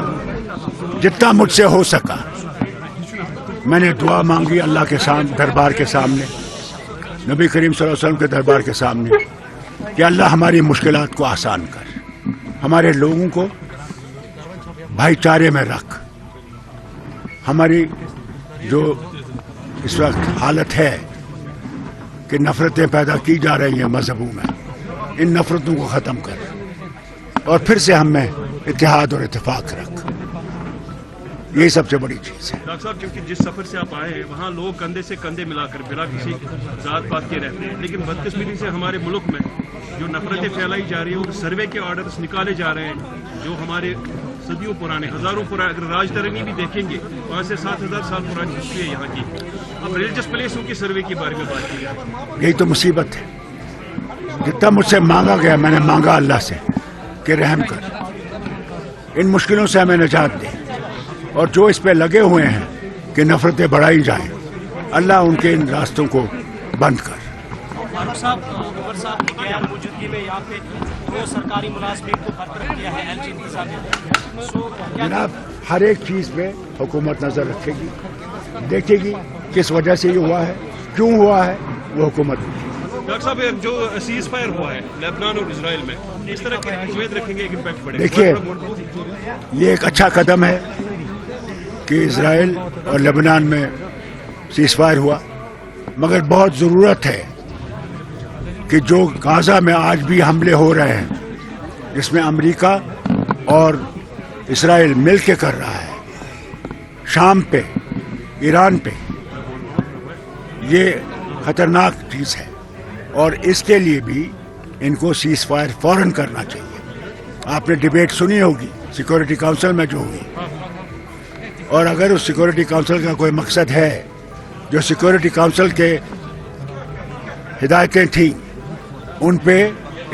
جناب جتنا مجھ سے ہو سکا میں نے دعا مانگی اللہ کے سامنے، دربار کے سامنے، نبی کریم صلی اللہ علیہ وسلم کے دربار کے سامنے کہ اللہ ہماری مشکلات کو آسان کر، ہمارے لوگوں کو بھائی چارے میں رکھ، ہماری جو اس وقت حالت ہے کہ نفرتیں پیدا کی جا رہی ہیں مذہبوں میں، ان نفرتوں کو ختم کر اور پھر سے ہم میں اتحاد اور اتفاق رکھ، یہی سب سے بڑی چیز ہے۔ ڈاکٹر صاحب کیونکہ جس سفر سے آپ آئے ہیں وہاں لوگ کندھے سے کندھے ملا کر بلا کسی ذات پات کے رہتے ہیں، لیکن بدقسمتی سے ہمارے ملک میں جو نفرتیں پھیلائی جا رہی ہیں اور سروے کے آرڈرز نکالے جا رہے ہیں جو ہمارے صدیوں پرانے، ہزاروں پرانے، اگر راج درمی بھی دیکھیں گے 5 سے 7,000 سال پرانی ہسٹری ہے یہاں کی، اب ریلیجس پلیسوں کی سروے کے بارے میں بات کی جائے۔ یہی تو مصیبت ہے، جتنا مجھ سے مانگا گیا میں نے مانگا اللہ سے کہ رحم کر، ان مشکلوں سے ہمیں نجات دے، اور جو اس پہ لگے ہوئے ہیں کہ نفرتیں بڑھائی جائیں اللہ ان کے ان راستوں کو بند کر۔ فاروق صاحب عمر صاحب کی غیر موجودگی میں یہاں پہ 2 سرکاری ملازمین کو برطرف کیا ہے LG انتظامیہ۔ جناب ہر ایک چیز پہ حکومت نظر رکھے گی، دیکھے گی کس وجہ سے یہ ہوا ہے، کیوں ہوا ہے، وہ حکومت۔ ڈاکٹر صاحب جو سیز فائر ہوا ہے لیبنان اور اسرائیل میں، اس طرح کی امید رکھیں گے ایک امپیکٹ پڑے گا؟ دیکھیے یہ ایک اچھا قدم ہے کہ اسرائیل اور لبنان میں سیز فائر ہوا، مگر بہت ضرورت ہے کہ جو غزہ میں آج بھی حملے ہو رہے ہیں جس میں امریکہ اور اسرائیل مل کے کر رہا ہے، شام پہ، ایران پہ، یہ خطرناک چیز ہے اور اس کے لیے بھی ان کو سیز فائر فوراً کرنا چاہیے۔ آپ نے ڈیبیٹ سنی ہوگی سیکورٹی کونسل میں جو ہوئی، اور اگر اس سیکورٹی کونسل کا کوئی مقصد ہے، جو سیکورٹی کونسل کے ہدایتیں تھیں ان پہ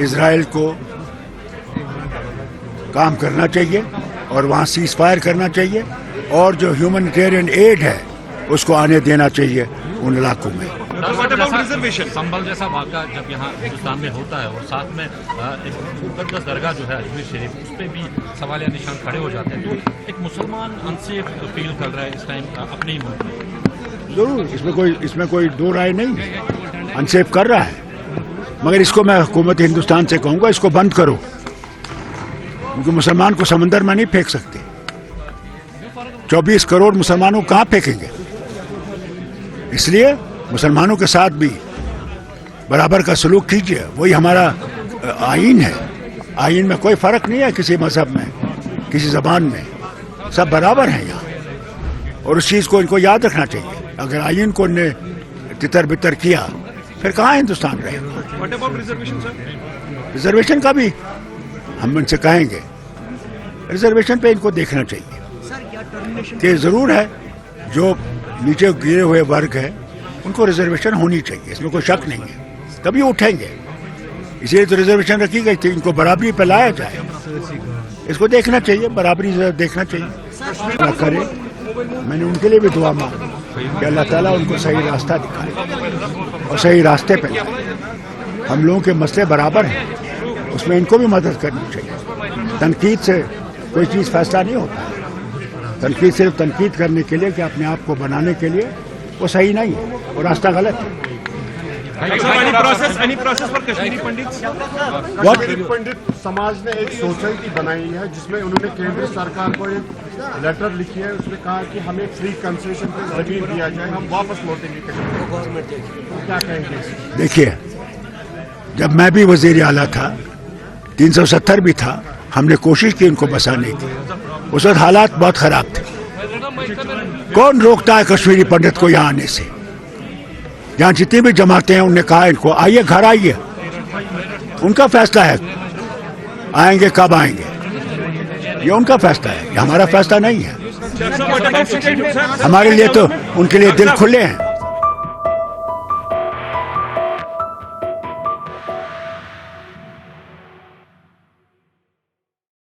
اسرائیل کو کام کرنا چاہیے اور وہاں سیز فائر کرنا چاہیے، اور جو ہیومنیٹیرین ایڈ ہے اس کو آنے دینا چاہیے ان علاقوں میں۔ سنبھل جیسا واقعہ جب یہاں ہندوستان میں ہوتا ہے اور ساتھ میں ایک مقدس درگاہ جو ہے اجمیر شریف، اس پہ بھی سوالیہ نشان کھڑے ہو جاتے ہیں، تو ایک مسلمان انسیف فیل کر رہا ہے اس ٹائم اپنے ہی ملک میں۔ ضرور اس میں کوئی دو رائے نہیں ہے، انسیف کر رہا ہے، مگر اس کو میں حکومت ہندوستان سے کہوں گا اس کو بند کرو، کیونکہ مسلمان کو سمندر میں نہیں پھینک سکتے، 24 کروڑ مسلمانوں کہاں پھینکیں گے؟ اس لیے مسلمانوں کے ساتھ بھی برابر کا سلوک کیجیے، وہی ہمارا آئین ہے، آئین میں کوئی فرق نہیں ہے کسی مذہب میں، کسی زبان میں، سب برابر ہیں یہاں، اور اس چیز کو ان کو یاد رکھنا چاہیے۔ اگر آئین کو ان نے تتر بتر کیا پھر کہاں ہندوستان رہے گا؟ ریزرویشن کا بھی ہم ان سے کہیں گے، ریزرویشن پہ ان کو دیکھنا چاہیے کہ ضرور ہے جو نیچے گرے ہوئے ورگ ہے ان کو ریزرویشن ہونی چاہیے، اس میں کوئی شک نہیں ہے، تبھی اٹھیں گے، اسی لیے تو ریزرویشن رکھی گئی تھی، ان کو برابری پہ لایا جائے، اس کو دیکھنا چاہیے، برابری دیکھنا چاہیے۔ اللہ کرے، میں نے ان کے لیے بھی دعا مانگی کہ اللہ تعالیٰ ان کو صحیح راستہ دکھائے اور صحیح راستے پہ لائے۔ ہم لوگوں کے مسئلے برابر ہیں، اس میں ان کو بھی مدد کرنی چاہیے۔ تنقید سے کوئی چیز فیصلہ نہیں ہوتا، تنقید صرف تنقید کرنے کے لیے کہ اپنے آپ کو بنانے کے لیے، وہ صحیح نہیں ہے، وہ راستہ غلط ہے۔ پنڈت سماج نے ایک سوسائٹی بنائی ہے جس میں انہوں نے کیندر سرکار کو ایک لیٹر لکھی ہے، اس میں کہا کہ ہمیں فری کنسیشن پہ زمین دیا جائے، ہم واپس لوٹیں گے گورنمنٹ۔ کیا کہیں گے؟ دیکھیے جب میں بھی وزیر اعلیٰ تھا، 370 بھی تھا، ہم نے کوشش کی ان کو بسانے کی، اس وقت حالات بہت خراب تھے۔ کون روکتا ہے کشمیری پنڈت کو یہاں آنے سے؟ یہاں جتنی بھی جماعتیں ہیں انہوں نے کہا ان کو آئیے، گھر آئیے، ان کا فیصلہ ہے آئیں گے کب آئیں گے، یہ ان کا فیصلہ ہے، یہ ہمارا فیصلہ نہیں ہے۔ ہمارے لیے تو ان کے لیے دل کھلے ہیں۔